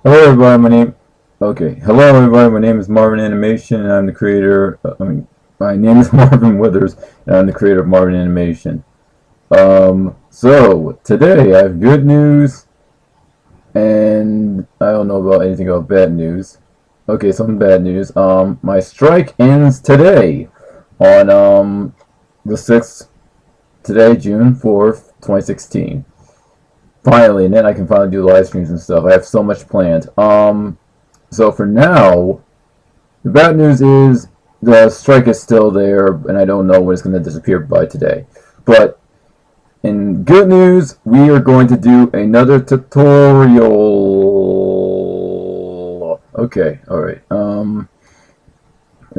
Hello everybody, hello everybody, my name is Marvin Animation and I'm the creator, my name is Marvin Withers and I'm the creator of Marvin Animation. So today I have good news and I don't know about anything about bad news. Okay, some bad news. My strike ends today on, the 6th, today, June 4th, 2016. Finally, and then I can finally do live streams and stuff. I have so much planned. So for now, the bad news is the strike is still there, and I don't know when it's going to disappear by today. But in good news, we are going to do another tutorial. Okay, alright.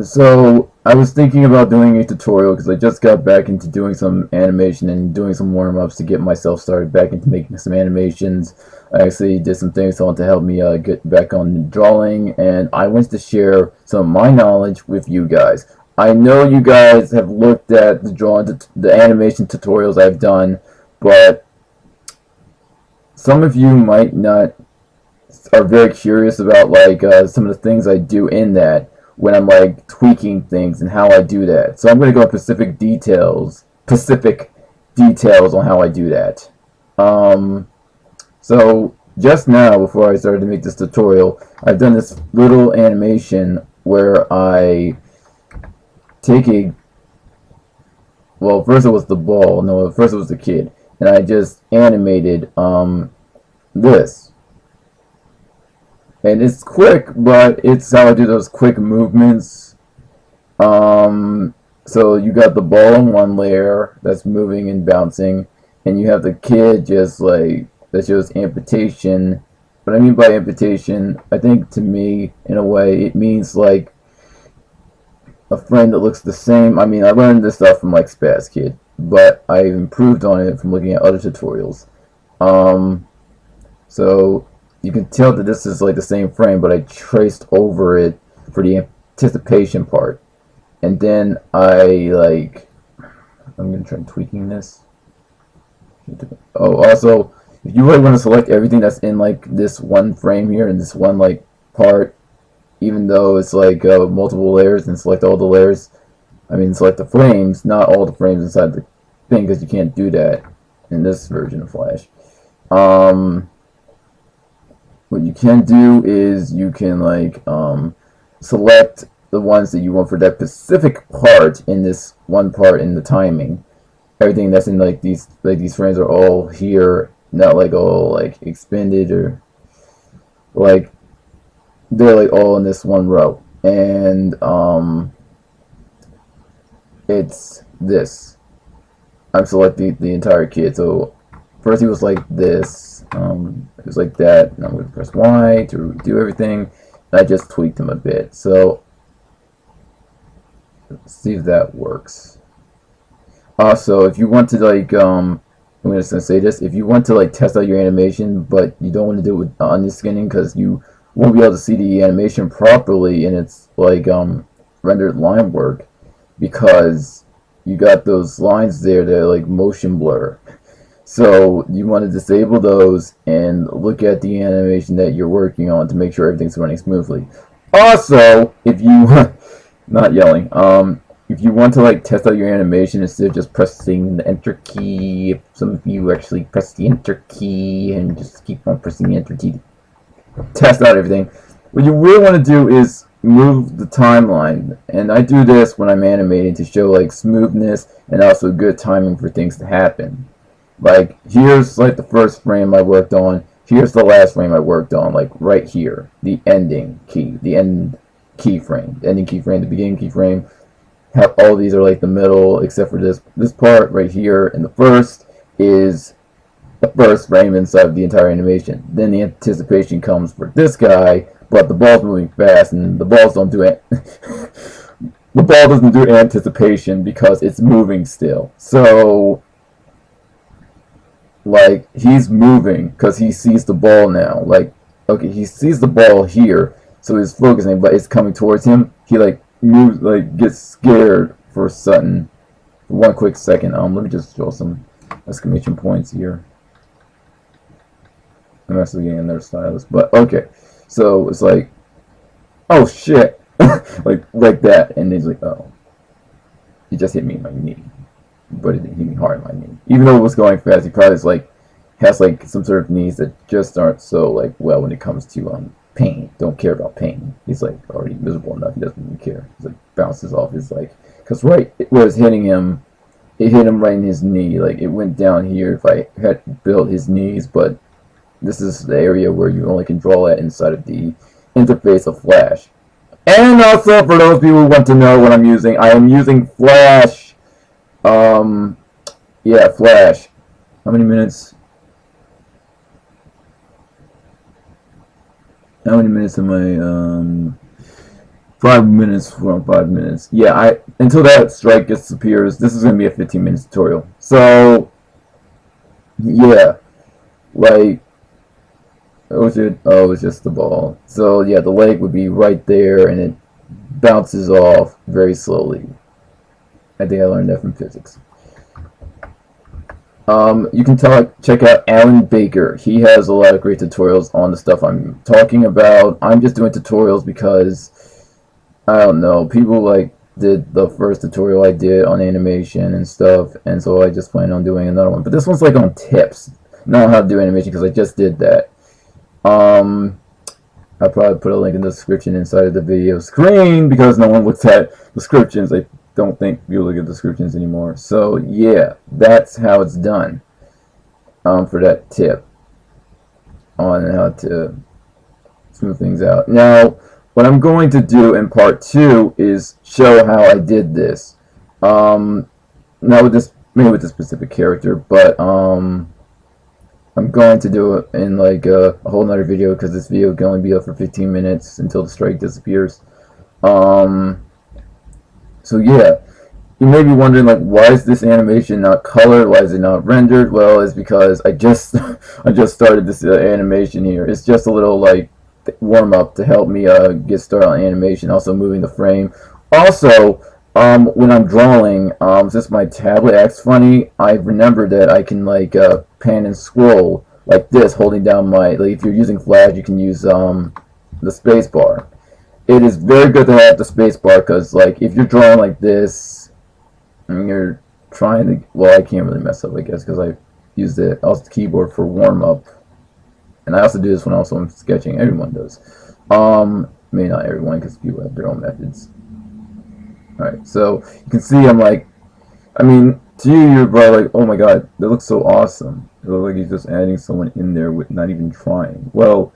So I was thinking about doing a tutorial because I just got back into doing some animation and doing some warm-ups to get myself started back into making some animations. I actually did some things to help me get back on drawing, and I wanted to share some of my knowledge with you guys. I know you guys have looked at the animation tutorials I've done, but some of you might not are very curious about some of the things I do in that when I'm like tweaking things and how I do that. So I'm going to go specific details on how I do that. So just now, before I started to make this tutorial, I've done this little animation where I take well, first it was the ball, no, first it was the kid, and I just animated this. And it's quick, but it's how I do those quick movements. So you got the ball in one layer that's moving and bouncing, and you have the kid just like that shows amputation. What I mean by amputation, I think to me, in a way, it means like a frame that looks the same. I mean, I learned this stuff from like Spaz Kid, but I improved on it from looking at other tutorials. So you can tell that this is like the same frame, but I traced over it for the anticipation part. And then I'm gonna try tweaking this. Oh, also, if you really want to select everything that's in like this one frame here and this one like part, even though it's like multiple layers, and select all the layers, I mean select the frames, not all the frames inside the thing, because you can't do that in this version of Flash. What you can do is you can select the ones that you want for that specific part in this one part in the timing. Everything that's in these frames are all here, not like all like expanded, or like they're like all in this one row. And it's this. I'm selecting the entire kid. So first he was like this, it was like that, and I'm going to press Y to do everything, and I just tweaked him a bit. So let's see if that works. Also, if you want to I'm just going to say this, if you want to test out your animation, but you don't want to do it with onion skinning because you won't be able to see the animation properly in its rendered line work, because you got those lines there that are like motion blur. So you want to disable those and look at the animation that you're working on to make sure everything's running smoothly. Also, if you not yelling, if you want to test out your animation instead of just pressing the enter key, if some of you actually press the enter key and just keep on pressing the enter key to test out everything, what you really want to do is move the timeline. And I do this when I'm animating to show smoothness and also good timing for things to happen. Here's the first frame I worked on, here's the last frame I worked on, right here, the ending key, the end keyframe, the ending keyframe, the beginning keyframe. All these are the middle, except for this part right here, and the first is the first frame inside the entire animation. Then the anticipation comes for this guy, but the ball's moving fast, and the balls don't do it. The ball doesn't do anticipation because it's moving still. So he's moving because he sees the ball now. Okay, he sees the ball here, so he's focusing, but it's coming towards him. He moves, gets scared for a sudden, for one quick second. Let me just draw some exclamation points here. I'm actually getting another stylus, but okay. So it's like, oh shit, like that, and he's like, oh, he just hit me in my knee, but it didn't hit me hard in my knee. Even though it was going fast, he probably has like some sort of knees that just aren't so like well when it comes to pain. Don't care about pain. He's like already miserable enough. He doesn't even care. He's like bounces off his like, because right where it's hitting him, it hit him right in his knee. Like it went down here if I had built his knees, but this is the area where you only can draw that inside of the interface of Flash. And also for those people who want to know what I'm using, I am using Flash. Yeah, Flash. How many minutes? How many minutes am I? 5 minutes from 5 minutes. Yeah, until that strike disappears, this is gonna be a 15-minute tutorial. So yeah, like oh shit, oh it's just the ball. So yeah, the leg would be right there, and it bounces off very slowly. I think I learned that from physics. You can check out Alen Becker. He has a lot of great tutorials on the stuff I'm talking about. I'm just doing tutorials because I don't know, people like did the first tutorial I did on animation and stuff, and so I just plan on doing another one. But this one's like on tips, not how to do animation, because I just did that. I'll probably put a link in the description inside of the video screen because no one looks at descriptions. I don't think you look at descriptions anymore. So yeah, that's how it's done. For that tip on how to smooth things out. Now, what I'm going to do in part 2 is show how I did this. Not with this, maybe with this specific character, but I'm going to do it in like a whole nother video because this video can only be up for 15 minutes until the strike disappears. So yeah, you may be wondering like, why is this animation not colored? Why is it not rendered? Well, it's because I just I just started this animation here. It's just a little like warm up to help me get started on animation. Also moving the frame. Also, when I'm drawing, since my tablet acts funny, I remembered that I can like pan and scroll like this, holding down my, like if you're using Flash, you can use the space bar. It is very good to have the space bar because like if you're drawing like this and you're trying to, well, I can't really mess up I guess because I use the keyboard for warm up, and I also do this when I'm sketching. Everyone does. Maybe not everyone because people have their own methods. Alright, so you can see I'm like, I mean, to you, you're probably like, oh my god, that looks so awesome. It looks like he's just adding someone in there with not even trying. Well,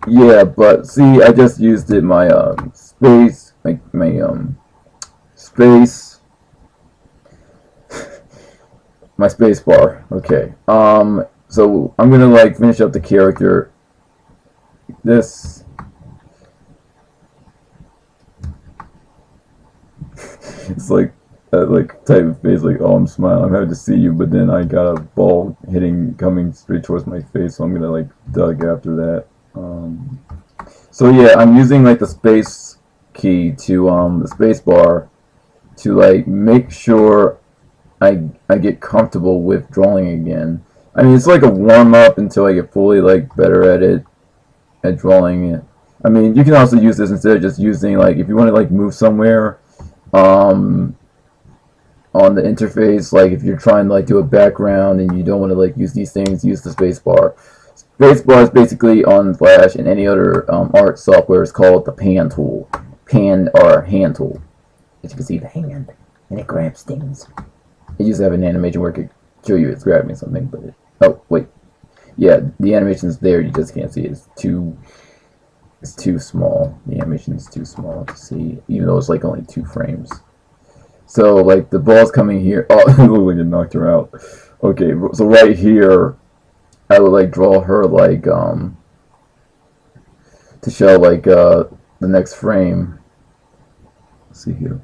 yeah, but see, I just used it, my space, space, my space bar. Okay. So I'm gonna like finish up the character. This. It's like that like type of face, like, oh, I'm smiling, I'm happy to see you, but then I got a ball coming straight towards my face, so I'm gonna like dug after that. So yeah, I'm using like the space key to the space bar to like make sure I get comfortable with drawing again. I mean, it's like a warm up until I get fully like better at it, at drawing it. I mean, you can also use this instead of just using, like, if you want to like move somewhere on the interface, like if you're trying to like do a background and you don't want to like use these things, use the space bar. Space bar is basically on Flash and any other art software is called the pan tool. Pan or hand tool. As you can see, the hand, and it grabs things. It used to have an animation where it could show you it's grabbing something, but it, oh wait, yeah, the animation is there. You just can't see it. It's too small. The animation is too small to see, even though it's like only 2 frames. So like the ball's coming here. Oh, it looked like it knocked her out. Okay, so right here, I would like draw her like to show like the next frame. Let's see here.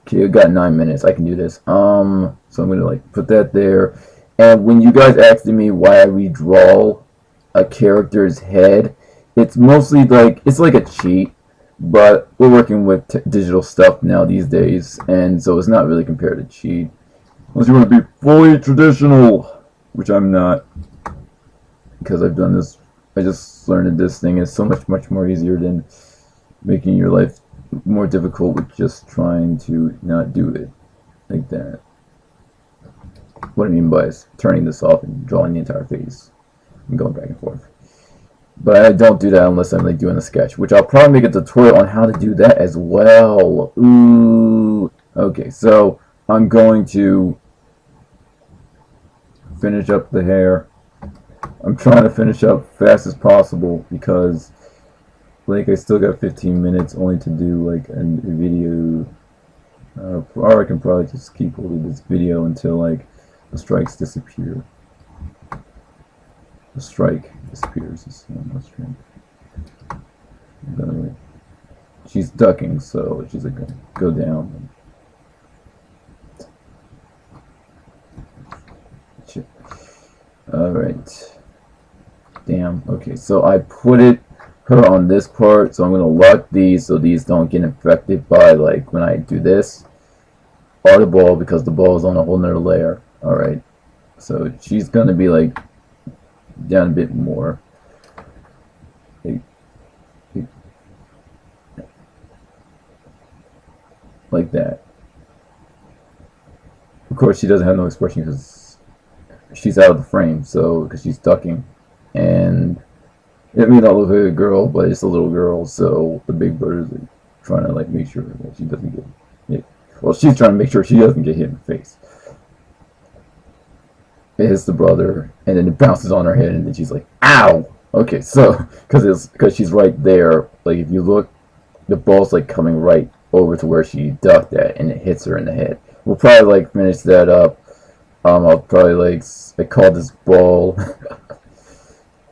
Okay, I've got 9 minutes. I can do this. So I'm gonna like put that there. And when you guys asked me why I redraw a character's head, it's mostly like, it's like a cheat, but we're working with digital stuff now these days, and so it's not really compared to cheat. Unless you want to be fully traditional, which I'm not, because I've done this I just learned that this thing is so much more easier than making your life more difficult with just trying to not do it like that. What I mean by is turning this off and drawing the entire face and going back and forth. But I don't do that unless I'm like doing a sketch, which I'll probably make a tutorial on how to do that as well. Ooh. Okay, so I'm going to finish up the hair. I'm trying to finish up fast as possible because like I still got 15 minutes only to do like a video, or I can probably just keep holding this video until like the strikes disappear. The strike disappears. It's not strike. Anyway, she's ducking, so she's like gonna go down. Alright. Damn. Okay, so I put her on this part, so I'm gonna lock these so these don't get infected by like when I do this or the ball, because the ball is on a whole nother layer. Alright. So she's gonna be like down a bit more. Like that. Of course she doesn't have no expression because she's out of the frame, so because she's ducking, and it may not look like a girl, but it's a little girl, so the big brother is like, trying to like make sure that she doesn't get hit. Well, she's trying to make sure she doesn't get hit in the face. It hits the brother, and then it bounces on her head, and then she's like, "Ow!" Okay, so because she's right there, like if you look, the ball's like coming right over to where she ducked at, and it hits her in the head. We'll probably like finish that up. I'll probably like I called this ball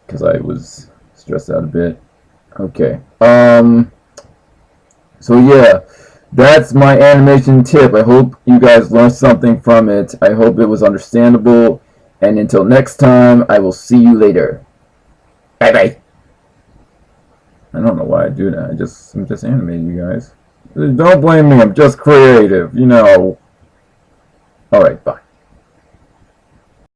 because I was stressed out a bit. Okay. So yeah, that's my animation tip. I hope you guys learned something from it. I hope it was understandable. And until next time, I will see you later. Bye bye. I don't know why I do that. I'm just animating you guys. Don't blame me. I'm just creative, you know. All right. Bye.